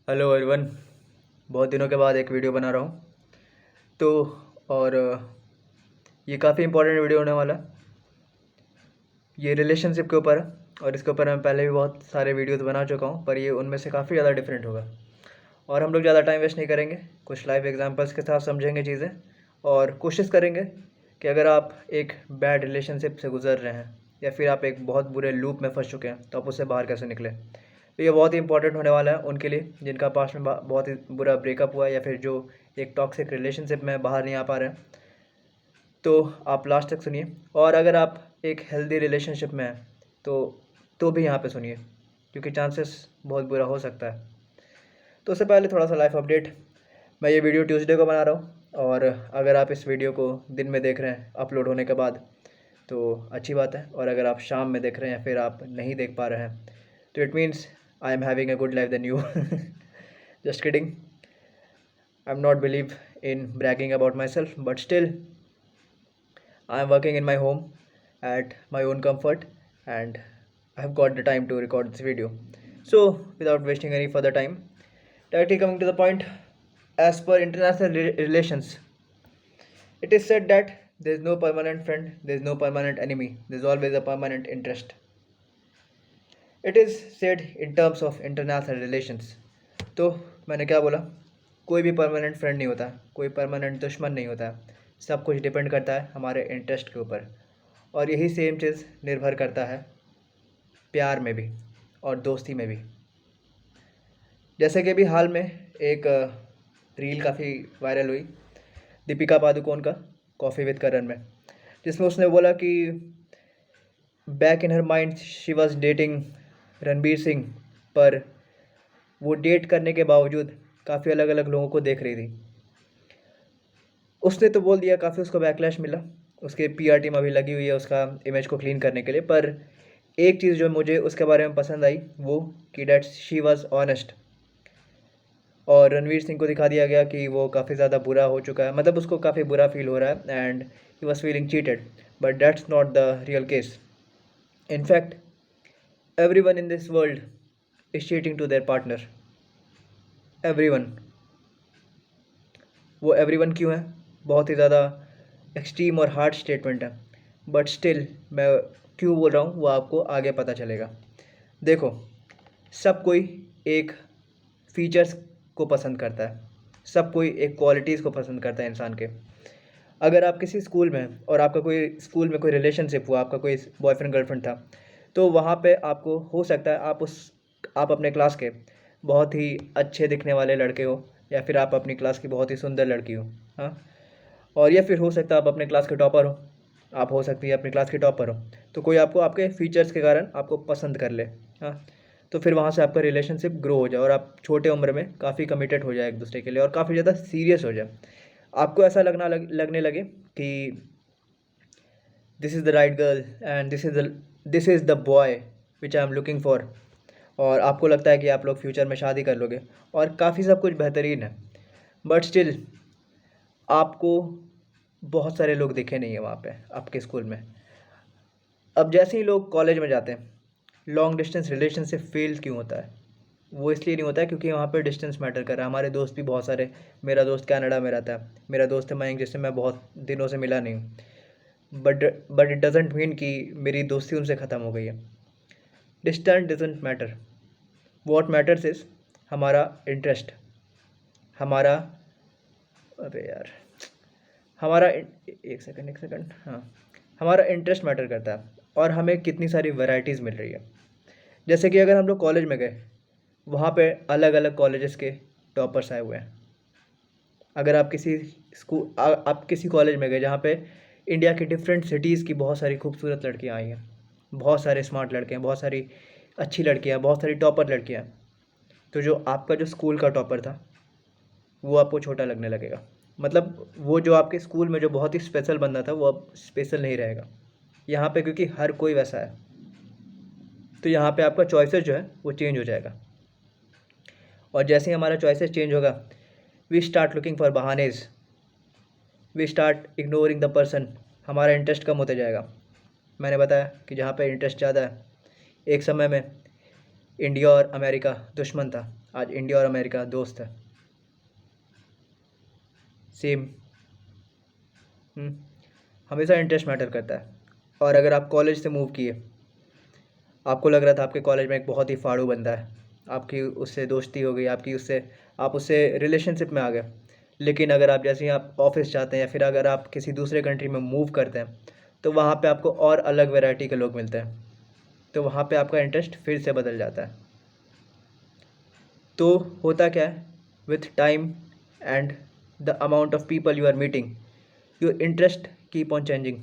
Hello everyone. बहुत दिनों के बाद एक वीडियो बना रहा हूँ। तो और ये काफ़ी इंपॉर्टेंट वीडियो होने वाला है। ये रिलेशनशिप के ऊपर है और इसके ऊपर मैं पहले भी बहुत सारे वीडियोस बना चुका हूँ, पर ये उनमें से काफ़ी ज़्यादा डिफरेंट होगा। और हम लोग ज़्यादा टाइम वेस्ट नहीं करेंगे, कुछ लाइव एग्जांपल्स के साथ समझेंगे चीज़ें और कोशिश करेंगे कि अगर आप एक बैड रिलेशनशिप से गुजर रहे हैं या फिर आप एक बहुत बुरे लूप में फंस चुके हैं तो आप उससे बाहर कैसे निकलें। तो ये बहुत ही इंपॉर्टेंट होने वाला है उनके लिए जिनका पास्ट में बहुत ही बुरा ब्रेकअप हुआ है या फिर जो एक टॉक्सिक रिलेशनशिप में बाहर नहीं आ पा रहे हैं। तो आप लास्ट तक सुनिए, और अगर आप एक हेल्दी रिलेशनशिप में हैं तो भी यहाँ पे सुनिए, क्योंकि चांसेस बहुत बुरा हो सकता है। तो उससे पहले थोड़ा सा लाइफ अपडेट। मैं ये वीडियो ट्यूसडे को बना रहा हूँ और अगर आप इस वीडियो को दिन में देख रहे हैं अपलोड होने के बाद तो अच्छी बात है, और अगर आप शाम में देख रहे हैं या फिर आप नहीं देख पा रहे हैं तो it means I am having a good life then you. Just kidding. I am not believe in bragging about myself, but still I am working in my home at my own comfort, and I have got the time to record this video. So, without wasting any further time, directly coming to the point, as per international relations, it is said that there is no permanent friend, there is no permanent enemy, there is always a permanent interest. It is said in terms of international relations. तो मैंने क्या बोला, कोई भी permanent friend नहीं होता, कोई permanent दुश्मन नहीं होता। सब कुछ डिपेंड करता है हमारे इंटरेस्ट के ऊपर, और यही सेम चीज़ निर्भर करता है प्यार में भी और दोस्ती में भी। जैसे कि अभी हाल में एक रील काफ़ी वायरल हुई दीपिका पादुकोण का कॉफ़ी विद करण में, जिसमें उसने बोला कि back in her mind she was dating Ranbir Singh, पर वो डेट करने के बावजूद काफ़ी अलग अलग लोगों को देख रही थी। उसने तो बोल दिया, काफ़ी उसको बैकलैश मिला, उसके पीआर टीम अभी लगी हुई है उसका इमेज को क्लीन करने के लिए। पर एक चीज़ जो मुझे उसके बारे में पसंद आई वो कि डेट शी वॉज ऑनेस्ट, और रणवीर सिंह को दिखा दिया गया कि वो काफ़ी ज़्यादा बुरा हो चुका है, मतलब उसको काफ़ी बुरा फील हो रहा है and he was feeling cheated, but that's not the real case. In fact everyone in this world is cheating to their partner. everyone। वो everyone क्यों है, बहुत ही ज़्यादा एक्सट्रीम और हार्ड स्टेटमेंट है, बट स्टिल मैं क्यों बोल रहा हूँ वो आपको आगे पता चलेगा। देखो, सब कोई एक फीचर्स को पसंद करता है, सब कोई एक क्वालिटीज़ को पसंद करता है इंसान के। अगर आप किसी स्कूल में हैं और आपका कोई स्कूल में कोई रिलेशनशिप हुआ, आपका कोई बॉयफ्रेंड गर्लफ्रेंड था, तो वहाँ पे आपको हो सकता है आप अपने क्लास के बहुत ही अच्छे दिखने वाले लड़के हो, या फिर आप अपनी क्लास की बहुत ही सुंदर लड़की हो। हाँ, और या फिर हो सकता है आप अपने क्लास के टॉपर हो, आप हो सकती है अपनी क्लास के टॉपर हो, तो कोई आपको आपके फीचर्स के कारण आपको पसंद कर ले। हाँ, तो फिर वहाँ से आपका रिलेशनशिप ग्रो हो जाए और आप छोटे उम्र में काफ़ी कमिटेड हो जाए एक दूसरे के लिए और काफ़ी ज़्यादा सीरियस हो जाए। आपको ऐसा लगने लगे कि this is the right girl and this is the boy which I am looking for, और आपको लगता है कि आप लोग फ्यूचर में शादी कर लोगे और काफ़ी सब कुछ बेहतरीन है, बट स्टिल आपको बहुत सारे लोग दिखे नहीं है वहाँ पे आपके स्कूल में। अब जैसे ही लोग कॉलेज में जाते हैं, लॉन्ग डिस्टेंस रिलेशनशिप फेल क्यों होता है? वो इसलिए नहीं होता है क्योंकि वहाँ पे डिस्टेंस मैटर कर रहा है। हमारे दोस्त भी बहुत सारे, मेरा दोस्त कनाडा में रहता है, मेरा दोस्त है मयंक जिससे मैं बहुत दिनों से मिला नहीं हूँ, बट इट डजेंट मीन कि मेरी दोस्ती उनसे ख़त्म हो गई है। Distance doesn't matter, what matters is हमारा इंटरेस्ट, हमारा, अरे यार, हमारा एक सेकंड, हाँ, हमारा इंटरेस्ट मैटर करता है और हमें कितनी सारी वैरायटीज़ मिल रही है। जैसे कि अगर हम लोग कॉलेज में गए, वहाँ पे अलग अलग कॉलेजेस के टॉपर्स आए हुए हैं। अगर आप किसी आप किसी कॉलेज में गए जहाँ पे इंडिया की डिफरेंट सिटीज़ की बहुत सारी खूबसूरत लड़कियाँ आई हैं, बहुत सारे स्मार्ट लड़के हैं, बहुत सारी अच्छी लड़कियाँ, बहुत सारी टॉपर लड़कियाँ, तो जो आपका जो स्कूल का टॉपर था वो आपको छोटा लगने लगेगा। मतलब वो जो आपके स्कूल में जो बहुत ही स्पेशल बंदा था वो अब स्पेशल नहीं रहेगा यहाँ पे, क्योंकि हर कोई वैसा है। तो यहाँ पे आपका चॉइसेस जो है वो चेंज हो जाएगा, और जैसे ही हमारा चॉइसेस चेंज होगा, वी स्टार्ट लुकिंग फॉर बहानेज, we start ignoring the person, हमारा इंटरेस्ट कम होते जाएगा। मैंने बताया कि जहाँ पे इंटरेस्ट ज़्यादा है, एक समय में इंडिया और अमेरिका दुश्मन था, आज इंडिया और अमेरिका दोस्त है। सेम। हमेशा इंटरेस्ट मैटर करता है। और अगर आप कॉलेज से मूव किए, आपको लग रहा था आपके कॉलेज में एक बहुत ही फाड़ू बंदा है, आपकी उससे दोस्ती हो गई, आप उससे रिलेशनशिप में आ गए। लेकिन अगर आप जैसे ही आप ऑफिस जाते हैं या फिर अगर आप किसी दूसरे कंट्री में मूव करते हैं, तो वहाँ पे आपको और अलग वैरायटी के लोग मिलते हैं, तो वहाँ पे आपका इंटरेस्ट फिर से बदल जाता है। तो होता क्या है, with time and the amount of people you are meeting, your interest keep on changing.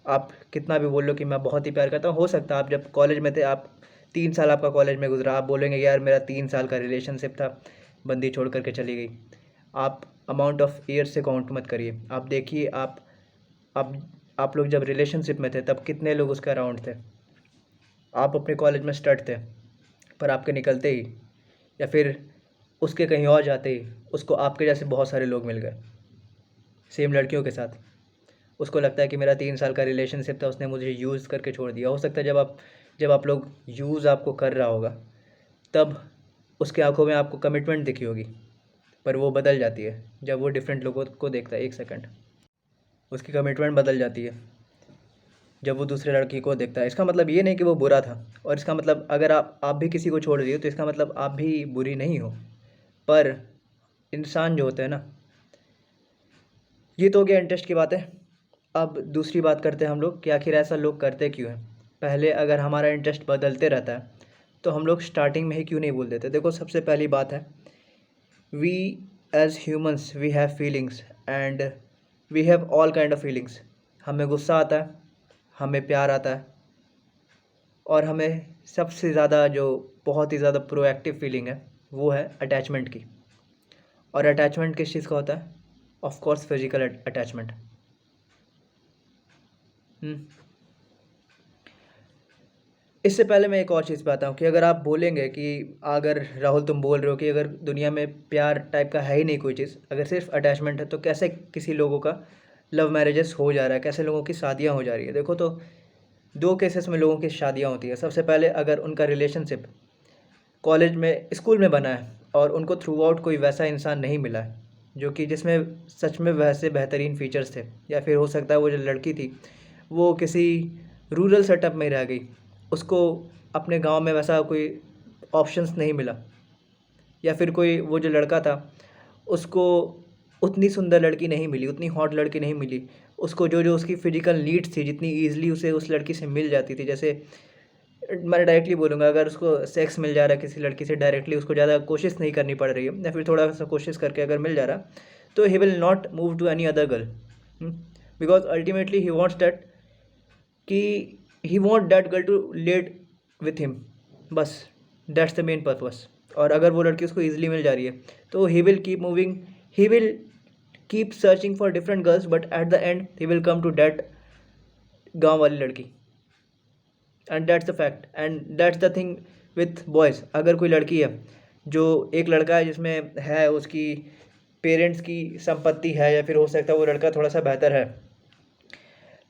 आप कितना भी बोल लो कि मैं बहुत ही प्यार करता हूँ, हो सकता है आप जब कॉलेज में थे, आप 3 साल आपका कॉलेज में गुजरा, आप बोलेंगे यार मेरा 3 साल का रिलेशनशिप था, बंदी छोड़ करके चली गई। आप अमाउंट ऑफ ईयर से काउंट मत करिए, आप देखिए आप आप लोग जब रिलेशनशिप में थे तब कितने लोग उसके अराउंड थे। आप अपने कॉलेज में स्टड थे, पर आपके निकलते ही या फिर उसके कहीं और जाते ही उसको आपके जैसे बहुत सारे लोग मिल गए, सेम लड़कियों के साथ। उसको लगता है कि मेरा 3 साल का रिलेशनशिप था, उसने मुझे यूज़ करके छोड़ दिया। हो सकता है जब आप लोग यूज़ आपको कर रहा होगा, तब उसके आंखों में आपको कमिटमेंट दिखी होगी, पर वो बदल जाती है जब वो डिफरेंट लोगों को देखता है। एक सेकंड, उसकी कमिटमेंट बदल जाती है जब वो दूसरे लड़की को देखता है। इसका मतलब ये नहीं कि वो बुरा था, और इसका मतलब अगर आप भी किसी को छोड़ रही हो तो इसका मतलब आप भी बुरी नहीं हो। पर इंसान जो होते हैं ना, ये तो हो गया इंटरेस्ट की बात है। अब दूसरी बात करते हैं हम लोग कि आखिर ऐसा लोग करते क्यों हैं। पहले अगर हमारा इंटरेस्ट बदलते रहता है तो हम लोग स्टार्टिंग में ही क्यों नहीं बोल देते। देखो, सबसे पहली बात है, we as humans we have feelings and we have all kind of feelings. हमें गुस्सा आता है, हमें प्यार आता है, और हमें सबसे ज़्यादा जो बहुत ही ज़्यादा प्रोएक्टिव फीलिंग है वो है अटैचमेंट की। और अटैचमेंट किस चीज़ का होता है? Of course physical attachment. इससे पहले मैं एक और चीज़ पे आता हूँ कि अगर आप बोलेंगे कि अगर राहुल तुम बोल रहे हो कि अगर दुनिया में प्यार टाइप का है ही नहीं कोई चीज़, अगर सिर्फ अटैचमेंट है, तो कैसे किसी लोगों का लव मैरिजेस हो जा रहा है, कैसे लोगों की शादियाँ हो जा रही है। देखो, तो 2 केसेस में लोगों की शादियाँ होती है। सबसे पहले अगर उनका रिलेशनशिप कॉलेज में स्कूल में बना है और उनको थ्रू आउट कोई वैसा इंसान नहीं मिला है जो कि जिसमें सच में वैसे बेहतरीन फीचर्स थे, या फिर हो सकता है वो जो लड़की थी वो किसी रूरल सेटअप में रह गई, उसको अपने गांव में वैसा कोई ऑप्शंस नहीं मिला, या फिर कोई वो जो लड़का था उसको उतनी सुंदर लड़की नहीं मिली, उतनी हॉट लड़की नहीं मिली, उसको जो जो उसकी फ़िज़िकल नीड्स थी जितनी ईज़िली उसे उस लड़की से मिल जाती थी। जैसे मैं डायरेक्टली बोलूँगा, अगर उसको सेक्स मिल जा रहा है किसी लड़की से डायरेक्टली, उसको ज़्यादा कोशिश नहीं करनी पड़ रही है, या फिर थोड़ा सा कोशिश करके अगर मिल जा रहा, तो he will not move to any other girl, because ultimately he wants that कि he want that girl to lead with him, बस दैट्स द मेन पर्पस। और अगर वो लड़की उसको ईजिली मिल जा रही है तो he will keep moving, he will keep searching for different girls, but at the end he will come to that गाँव वाली लड़की। And that's the fact and that's the thing with boys. अगर कोई लड़की है, जो एक लड़का है जिसमें है उसकी पेरेंट्स की संपत्ति है, या फिर हो सकता है वो लड़का थोड़ा सा बेहतर है,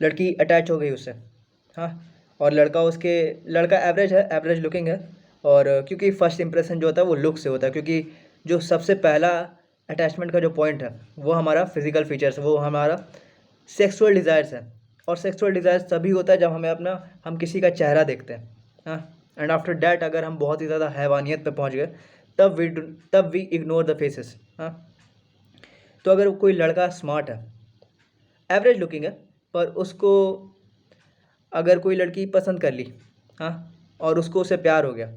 लड़की अटैच हो गई उससे, हाँ, और लड़का एवरेज है, एवरेज लुकिंग है, और क्योंकि फर्स्ट इंप्रेशन जो होता है वो लुक से होता है, क्योंकि जो सबसे पहला अटैचमेंट का जो पॉइंट है वो हमारा फिजिकल फीचर्स, वो हमारा सेक्सुअल डिज़ायर्स है। और सेक्सुअल डिज़ायर्स तभी होता है जब हम किसी का चेहरा देखते हैं, हाँ। एंड आफ्टर डैट अगर हम बहुत ही ज़्यादा हैवानियत पे पहुंच गए, तब वी इग्नोर द फेसेस, हाँ। तो अगर कोई लड़का स्मार्ट है, एवरेज लुकिंग है, पर उसको अगर कोई लड़की पसंद कर ली, हाँ, और उससे प्यार हो गया,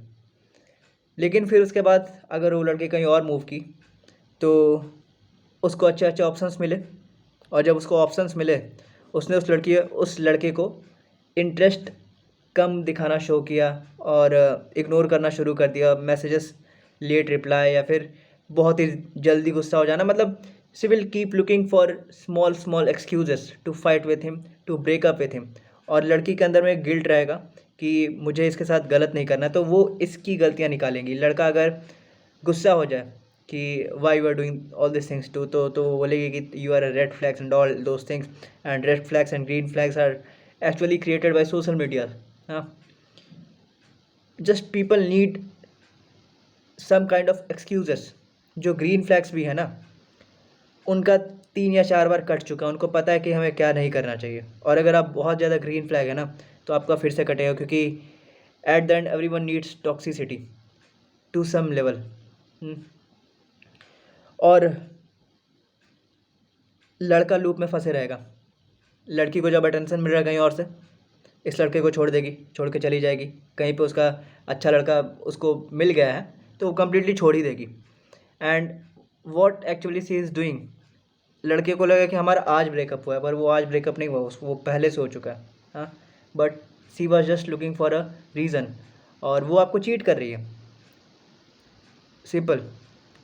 लेकिन फिर उसके बाद अगर वो लड़की कहीं और मूव की, तो उसको अच्छे अच्छे ऑप्शंस मिले, और जब उसको ऑप्शंस मिले उसने उस लड़के को इंटरेस्ट कम दिखाना शो किया, और इग्नोर करना शुरू कर दिया, मैसेजेस लेट रिप्लाई, या फिर बहुत ही जल्दी गुस्सा हो जाना। मतलब she will keep looking for small small excuses to fight with him, to break up with him. और लड़की के अंदर में गिल्ट रहेगा कि मुझे इसके साथ गलत नहीं करना, तो वो इसकी गलतियाँ निकालेंगी। लड़का अगर गुस्सा हो जाए कि why you are doing all this things to, तो वो बोलेगी कि you are a red flags and all those things, and red flags and green flags are actually created by social media, हाँ। Just people need some kind of excuses. जो green flags भी है ना, उनका 3 या 4 बार कट चुका है, उनको पता है कि हमें क्या नहीं करना चाहिए। और अगर आप बहुत ज़्यादा ग्रीन फ्लैग है ना, तो आपका फिर से कटेगा, क्योंकि at the end everyone needs toxicity to some level. और लड़का लूप में फंसे रहेगा। लड़की को जब अटेंशन मिल रहा है कहीं और से, इस लड़के को छोड़ देगी, छोड़ के चली जाएगी। कहीं पे उसका अच्छा लड़का उसको मिल गया है तो वो कम्प्लीटली छोड़ ही देगी। And what actually see is doing, लड़के को लगा कि हमारा आज ब्रेकअप हुआ है, पर वो आज ब्रेकअप नहीं हुआ, उसको वो पहले से हो चुका है। हाँ, but she was just looking for a reason, और वो आपको चीट कर रही है। सिंपल।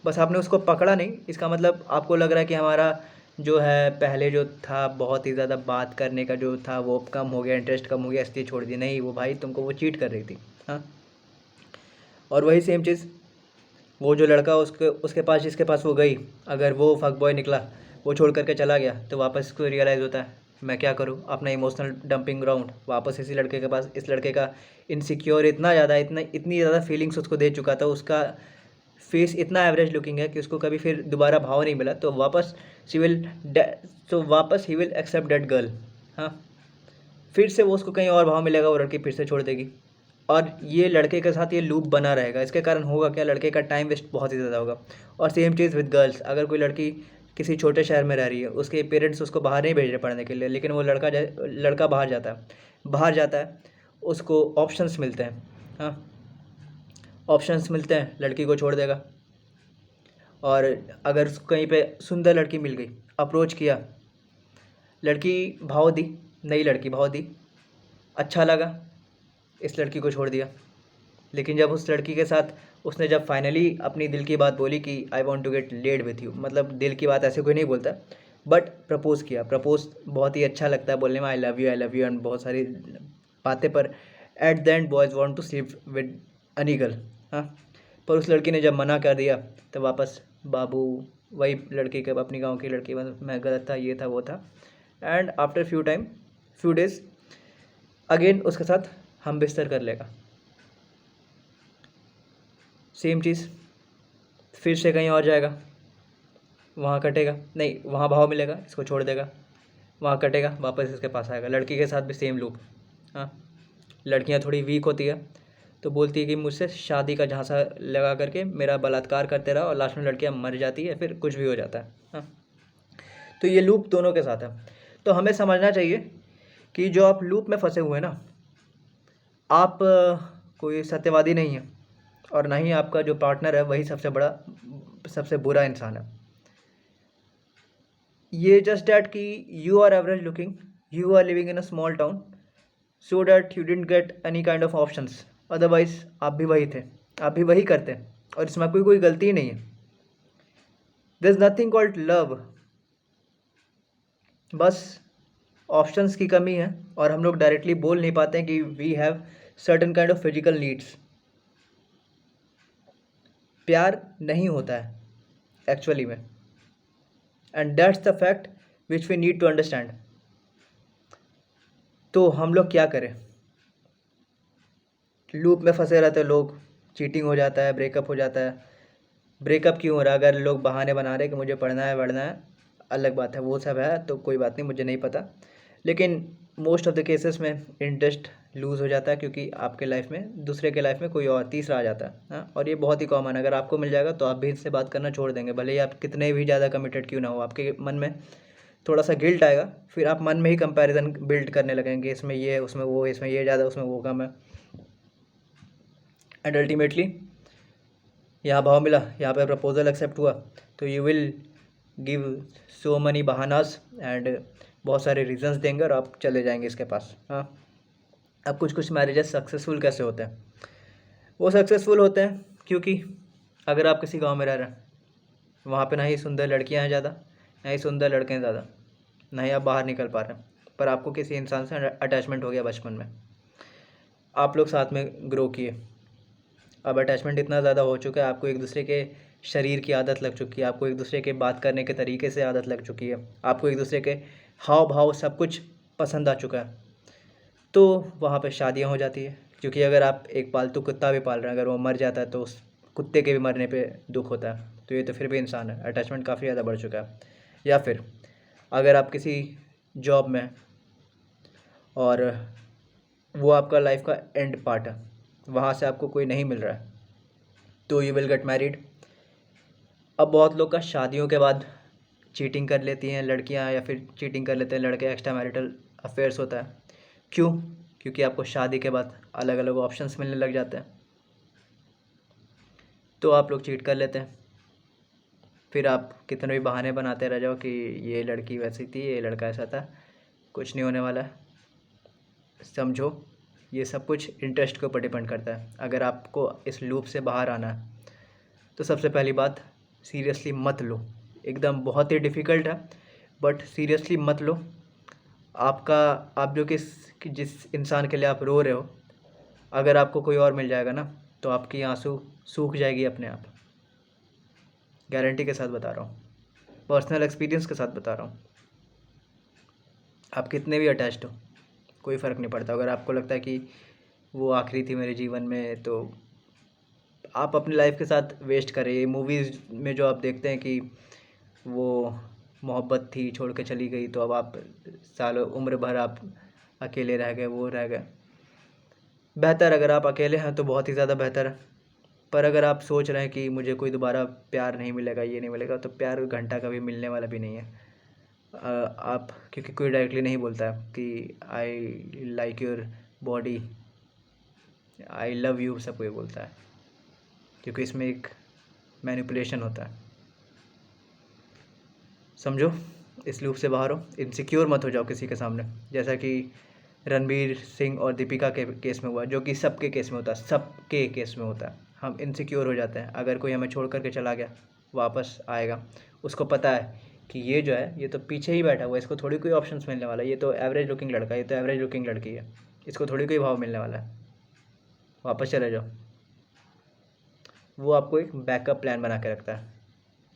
बस आपने उसको पकड़ा नहीं, इसका मतलब आपको लग रहा है कि हमारा जो है पहले जो था बहुत ही ज़्यादा बात करने का जो था वो कम हो गया, इंटरेस्ट कम हो गया, इसलिए छोड़ दी। नहीं, वो भाई तुमको वो चीट कर रही थी। हाँ, और वही सेम चीज़ वो जो लड़का उसके पास जिसके पास वो गई, अगर वो फक बॉय निकला, वो छोड़ करके चला गया, तो वापस इसको रियलाइज़ होता है मैं क्या करूँ, अपना इमोशनल डंपिंग ग्राउंड वापस इसी लड़के के पास। इस लड़के का इनसिक्योर इतना ज़्यादा, इतनी ज़्यादा फीलिंग्स उसको दे चुका था, उसका फेस इतना एवरेज लुकिंग है कि उसको कभी फिर दोबारा भाव नहीं मिला, तो वापस he will accept that girl. हाँ, फिर से वो उसको कहीं और भाव मिलेगा, वो लड़की फिर से छोड़ देगी, और ये लड़के के साथ ये लूप बना रहेगा। इसके कारण होगा क्या, लड़के का टाइम वेस्ट बहुत ही ज़्यादा होगा। और सेम चीज़ विद गर्ल्स, अगर कोई लड़की किसी छोटे शहर में रह रही है, उसके पेरेंट्स उसको बाहर नहीं भेज रहे पढ़ने के लिए, लेकिन वो लड़का बाहर जाता है, उसको ऑप्शंस मिलते हैं। हाँ, ऑप्शंस मिलते हैं, लड़की को छोड़ देगा। और अगर कहीं पे सुंदर लड़की मिल गई, अप्रोच किया, लड़की भाव दी, नई लड़की भाव दी, अच्छा लगा, इस लड़की को छोड़ दिया। लेकिन जब उस लड़की के साथ उसने जब फाइनली अपनी दिल की बात बोली कि I want to get laid with you, मतलब दिल की बात ऐसे कोई नहीं बोलता, बट प्रपोज़ किया। प्रपोज बहुत ही अच्छा लगता है बोलने में, आई लव यू एंड बहुत सारी बातें, पर at the end boys want to sleep with any girl. हाँ, पर उस लड़की ने जब मना कर दिया, तो वापस बाबू वही लड़की के, अपनी गांव की लड़की, मैं गलत था, ये था वो था। And after few days again उसके साथ हम बिस्तर कर लेगा। सेम चीज़, फिर से कहीं और जाएगा, वहाँ कटेगा, नहीं वहाँ भाव मिलेगा, इसको छोड़ देगा, वहाँ कटेगा, वापस इसके पास आएगा। लड़की के साथ भी सेम लूप। हाँ, लड़कियाँ थोड़ी वीक होती है, तो बोलती है कि मुझसे शादी का झांसा लगा करके मेरा बलात्कार करते रहा, और लास्ट में लड़कियाँ मर जाती है, फिर कुछ भी हो जाता है। हाँ, तो ये लूप दोनों के साथ है। तो हमें समझना चाहिए कि जो आप लूप में फंसे हुए हैं ना, आप कोई सत्यवादी नहीं है, और ना ही आपका जो पार्टनर है वही सबसे बुरा इंसान है। ये जस्ट डैट कि you are average looking, you are living in a small town, so that you didn't get any kind of options. Otherwise आप भी वही थे, आप भी वही करते हैं, और इसमें आपकी कोई गलती ही नहीं है। There is nothing called love, बस ऑप्शंस की कमी है, और हम लोग डायरेक्टली बोल नहीं पाते हैं कि we have certain kind of physical needs. प्यार नहीं होता है एक्चुअली में, and that's the fact which we need to understand. तो हम लोग क्या करें, लूप में फंसे रहते लोग, चीटिंग हो जाता है, ब्रेकअप हो जाता है। ब्रेकअप क्यों हो रहा है, अगर लोग बहाने बना रहे कि मुझे पढ़ना है बढ़ना है, अलग बात है, वो सब है तो कोई बात नहीं, मुझे नहीं पता। लेकिन मोस्ट ऑफ द केसेस में इंटरेस्ट लूज़ हो जाता है, क्योंकि आपके लाइफ में दूसरे के लाइफ में कोई और तीसरा आ जाता है। हाँ, और ये बहुत ही कॉमन है, अगर आपको मिल जाएगा तो आप भी इससे बात करना छोड़ देंगे, भले ही आप कितने भी ज़्यादा कमिटेड क्यों ना हो। आपके मन में थोड़ा सा गिल्ट आएगा, फिर आप मन में ही कंपैरिजन बिल्ड करने लगेंगे, इसमें ये है, उसमें वो है, इसमें ये ज़्यादा, उसमें वो कम है। एंड अल्टीमेटली यहाँ भाव मिला, यहाँ पे प्रपोजल एक्सेप्ट हुआ, तो you will give so many बहानास एंड बहुत सारे रीजंस देंगे, और आप चले जाएंगे इसके पास। हाँ, अब कुछ मैरिजेस सक्सेसफुल कैसे होते हैं, वो सक्सेसफुल होते हैं क्योंकि अगर आप किसी गांव में रह रहे हैं, वहाँ पे ना ही सुंदर लड़कियाँ हैं ज़्यादा, ना ही सुंदर लड़के हैं ज़्यादा, ना ही आप बाहर निकल पा रहे हैं, पर आपको किसी इंसान से अटैचमेंट हो गया बचपन में, आप लोग साथ में ग्रो किए, अब अटैचमेंट इतना ज़्यादा हो चुका है, आपको एक दूसरे के शरीर की आदत लग चुकी है, आपको एक दूसरे के बात करने के तरीके से आदत लग चुकी है, आपको एक दूसरे के हाव भाव सब कुछ पसंद आ चुका है, तो वहाँ पे शादियाँ हो जाती है। क्योंकि अगर आप एक पालतू कुत्ता भी पाल रहे हैं, अगर वो मर जाता है तो उस कुत्ते के भी मरने पे दुख होता है, तो ये तो फिर भी इंसान है। अटैचमेंट काफ़ी ज़्यादा बढ़ चुका है। या फिर अगर आप किसी जॉब में हैं और वो आपका लाइफ का एंड पार्ट है, वहाँ से आपको कोई नहीं मिल रहा है, तो यू विल गेट मैरिड। अब बहुत लोग का शादियों के बाद चीटिंग कर लेती हैं लड़कियां, या फिर चीटिंग कर लेते हैं लड़के, एक्स्ट्रा मैरिटल अफेयर्स होता है। क्यों? क्योंकि आपको शादी के बाद अलग अलग ऑप्शंस मिलने लग जाते हैं, तो आप लोग चीट कर लेते हैं। फिर आप कितने भी बहाने बनाते रह जाओ कि ये लड़की वैसी थी, ये लड़का ऐसा था, कुछ नहीं होने वाला है। समझो, ये सब कुछ इंटरेस्ट के ऊपर डिपेंड करता है। अगर आपको इस लूप से बाहर आना है तो सबसे पहली बात, सीरियसली मत लो। एकदम बहुत ही डिफ़िकल्ट है, बट सीरियसली मत लो। आप जो जिस इंसान के लिए आप रो रहे हो, अगर आपको कोई और मिल जाएगा ना, तो आपकी आंसू सूख जाएगी अपने आप। गारंटी के साथ बता रहा हूँ, पर्सनल एक्सपीरियंस के साथ बता रहा हूँ। आप कितने भी अटैच्ड हो, कोई फ़र्क नहीं पड़ता। अगर आपको लगता है कि वो आखिरी थी मेरे जीवन में, तो आप अपनी लाइफ के साथ वेस्ट करें। ये मूवीज़ में जो आप देखते हैं कि वो मोहब्बत थी, छोड़ के चली गई, तो अब आप सालों उम्र भर आप अकेले रह गए, वो रह गए। बेहतर अगर आप अकेले हैं तो बहुत ही ज़्यादा बेहतर है। पर अगर आप सोच रहे हैं कि मुझे कोई दोबारा प्यार नहीं मिलेगा, ये नहीं मिलेगा, तो प्यार घंटा कभी मिलने वाला भी नहीं है। आप, क्योंकि कोई डायरेक्टली नहीं बोलता है कि I like your body, I love you, सब कोई बोलता है, क्योंकि इसमें एक मैनिपुलेशन होता है। समझो, इस लूप से बाहर हो, इनसिक्योर मत हो जाओ किसी के सामने, जैसा कि रणवीर सिंह और दीपिका के केस में हुआ, जो कि सबके केस में होता है, सबके केस में होता है। हम इनसिक्योर हो जाते हैं। अगर कोई हमें छोड़ करके चला गया, वापस आएगा, उसको पता है कि ये जो है, ये तो पीछे ही बैठा हुआ है, इसको थोड़ी कोई ऑप्शंस मिलने वाला है, ये तो एवरेज लुकिंग लड़का है, ये तो एवरेज लुकिंग लड़की है, इसको थोड़ी कोई भाव मिलने वाला है, वापस चले जाओ। वो आपको एक बैकअप प्लान बना के रखता है।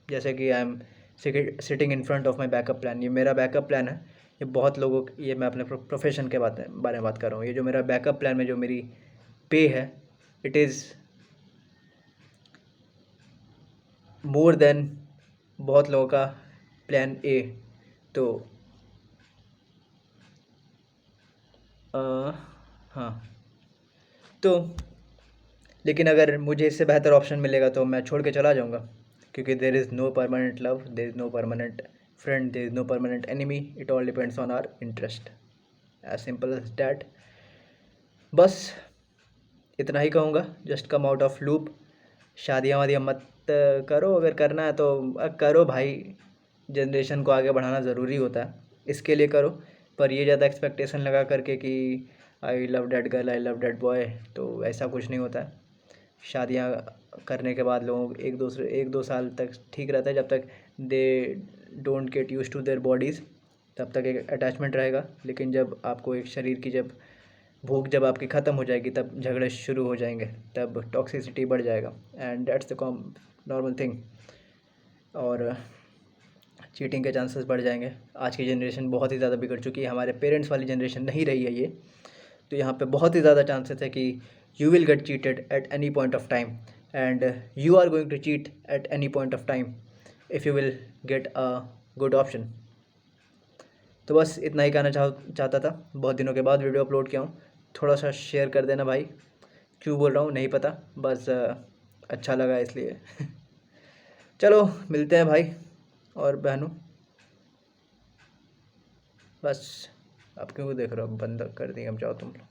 जैसे कि I am sitting in front of my backup plan, ये मेरा बैकअप प्लान है। ये बहुत लोगों, ये मैं अपने प्रोफेशन के बारे में बात कर रहा हूँ। ये जो मेरा बैकअप प्लान में जो मेरी पे है, इट इज़ मोर देन बहुत लोगों का प्लान ए। तो हाँ, तो लेकिन अगर मुझे इससे बेहतर ऑप्शन मिलेगा तो मैं छोड़ के चला जाऊँगा, क्योंकि there is no permanent love, there is no permanent friend, there is no permanent enemy, it all depends on our interest, as simple as that. बस इतना ही कहूँगा, just come out of loop. शादियाँ वादियाँ मत करो, अगर करना है तो करो भाई, जनरेशन को आगे बढ़ाना ज़रूरी होता है, इसके लिए करो। पर ये ज़्यादा एक्सपेक्टेशन लगा करके कि I love that girl, I love that boy, तो ऐसा कुछ नहीं होता है। शादियाँ करने के बाद लोग एक दो साल तक ठीक रहता है, जब तक they don't get use to their bodies, तब तक एक अटैचमेंट रहेगा। लेकिन जब आपको एक शरीर की जब भूख जब आपकी ख़त्म हो जाएगी, तब झगड़े शुरू हो जाएंगे, तब टॉक्सिसिटी बढ़ जाएगा, and that's the normal thing. और चीटिंग के चांसेस बढ़ जाएंगे। आज की जनरेशन बहुत ही ज़्यादा बिगड़ चुकी है, हमारे पेरेंट्स वाली जनरेशन नहीं रही है ये। तो यहाँ पे बहुत ही ज़्यादा चांसेस है कि you will get cheated at any point of time, and you are going to cheat at any point of time if you will get a good option. तो बस इतना ही कहना चाहता था। बहुत दिनों के बाद वीडियो अपलोड किया हूँ, थोड़ा सा शेयर कर देना भाई। क्यों बोल रहा हूँ नहीं पता, बस अच्छा लगा इसलिए। चलो मिलते हैं भाई और बहनों। बस, आप क्यों देख रहे हो, बंद कर दिए, अब जाओ तुम लोग।